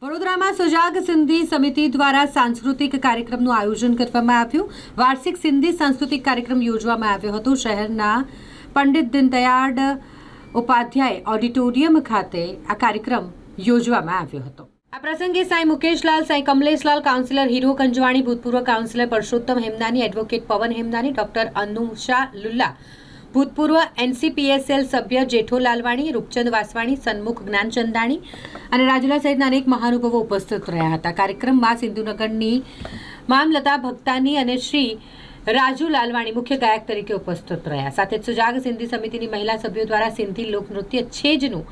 વડોદરામાં સજાગ સિંધી સમિતિ દ્વારા સાંસ્કૃતિક કાર્યક્રમનું આયોજન કરવામાં આવ્યું। વાર્ષિક સિંધી સાંસ્કૃતિક કાર્યક્રમ યોજવામાં આવ્યો હતો। શહેરના પંડિત દીનદયાળ ઉપાધ્યાય ઓડિટોરિયમ ખાતે આ કાર્યક્રમ યોજવામાં આવ્યો હતો। આ પ્રસંગે સાંઈ મુકેશલાલ, સાંઈ કમલેશલાલ, કાઉન્સિલર હીરો કંજવાણી, ભૂતપૂર્વ કાઉન્સિલર પરસોત્તમ હેમનાની, એડવોકેટ પવન હેમનાની, ડોક્ટર અનુષા લુલ્લા, ભૂતપૂર્વ એનસીપીએસએલ સભ્ય જેઠો લાલવાણી, રૂપચંદ વાસવાણી, સન્મુખ જ્ઞાનચંદાણી અને રાજુલા સહિતના અનેક મહાનુભાવો ઉપસ્થિત રહ્યા હતા। કાર્યક્રમમાં સિંધુનગરની મામલતા ભક્તાની અને શ્રી રાજુ લાલવાણી મુખ્ય ગાયક તરીકે ઉપસ્થિત રહ્યા। સાથે સજાગ સિંધી સમિતિની મહિલા સભ્યો દ્વારા સિંધી લોકનૃત્ય છેજનું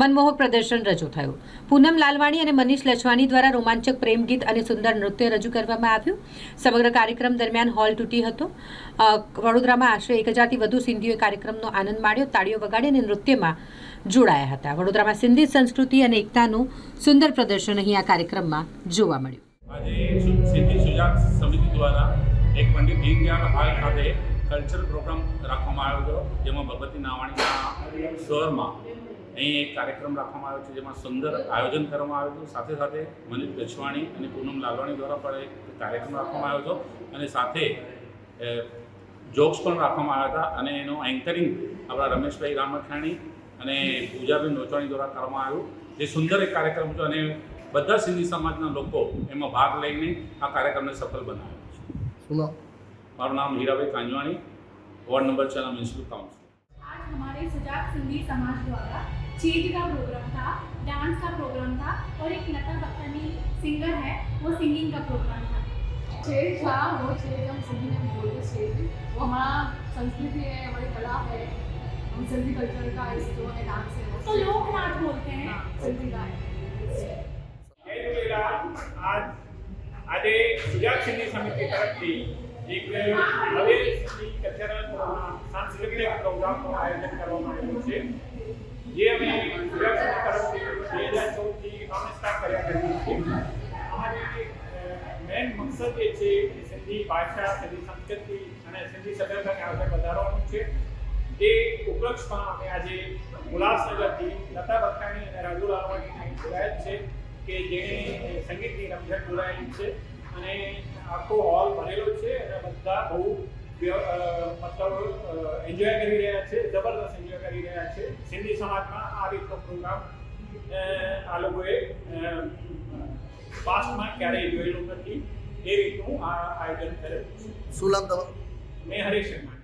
મનમોહક પ્રદર્શન રજૂ થયું। પૂનમ લાલવાણી અને મનીષ લચવાની દ્વારા રોમાંચક પ્રેમ ગીત અને સુંદર નૃત્ય રજૂ કરવામાં આવ્યું। સમગ્ર કાર્યક્રમ દરમિયાન હોલ તૂટી હતો। વડોદરામાં આશરે 1000થી વધુ સિંધીઓએ કાર્યક્રમનો આનંદ માણ્યો, તાળીઓ વગાડી અને નૃત્યમાં જોડાયા હતા। વડોદરામાં સિંધી સંસ્કૃતિ અને એકતાનું સુંદર પ્રદર્શન અહીં આ કાર્યક્રમમાં જોવા મળ્યું। આજે સિંધી સુજાગ સમિતિ દ્વારા એક પંડિત દીનદયાળ હાલ ખાતે કલ્ચરલ પ્રોગ્રામ રાખવામાં આવ્યો હતો, જેમાં ભગવતી નાવાણીના સ્વરમાં અહીં એક કાર્યક્રમ રાખવામાં આવ્યો છે, જેમાં સુંદર આયોજન કરવામાં આવ્યું હતું। સાથે સાથે મનીષ લચવાણી અને પૂનમ લાલવાણી દ્વારા પણ એક કાર્યક્રમ રાખવામાં આવ્યો હતો અને સાથે જોક્સ પણ રાખવામાં આવ્યા હતા અને એનું એન્કરિંગ આપણા રમેશભાઈ રામખાણી અને પૂજાબેન નોચવાણી દ્વારા કરવામાં આવ્યું। જે સુંદર એક કાર્યક્રમ હતો અને બધા સિંધી સમાજના લોકો એમાં ભાગ લઈને આ કાર્યક્રમને સફળ બનાવ્યો છે। મારું નામ Hirabhai Kanjwani, ward number 6 municipal council. आज हमारे सजाग सिंधी समाज द्वारा चीज का प्रोग्राम था, डांस का प्रोग्राम था और एक लता भक्तानी सिंगर है, वो सिंगिंग का प्रोग्राम था। छेज था, वो छेज हम सिंधी में बोलते छेज, वो हमारा संस्कृति है, हमारी कला है, हम सिंधी कल्चर का इस जो है डांस है तो लोक नाच बोलते हैं। सिंधी गाय। આજે સુજાગ સિંધી સમિતિ તરફથી એક હવે સિંધી કલ્ચરલ સાંસ્કૃતિક પ્રોગ્રામનું આયોજન કરવામાં આવ્યું છે, જે અમે સુજાગ સિંધી તરફથી 2014થી અમે સ્ટાર્ટ કર્યા કરીએ છીએ। અમારી મેઇન મકસદ એ છે કે સિંધી ભાષા, સિંધી સંસ્કૃતિ અને સિંધી સભ્યતાને આગળ વધારવાનું છે। એ ઉપલક્ષમાં અમે આજે ઉલ્લાસનગરથી લતા ભક્તાણી અને રાજુ લાલવાણીને બોલાયા છે કે જેણે સંગીતની રમઝટ બોલાયેલી છે અને આખો હોલ ભરેલો છે અને બધા બહુ મતલબ એન્જોય કરી રહ્યા છે, જબરદસ્ત એન્જોય કરી રહ્યા છે। સિંધી સમાજમાં આ રીતનો પ્રોગ્રામ આ લોકોએ પાસ્ટમાં ક્યારેય જોયેલું નથી, એ રીતનું આ આયોજન કરેલું છે। શું નામ તમારું? મેં હરેશ શર્મા।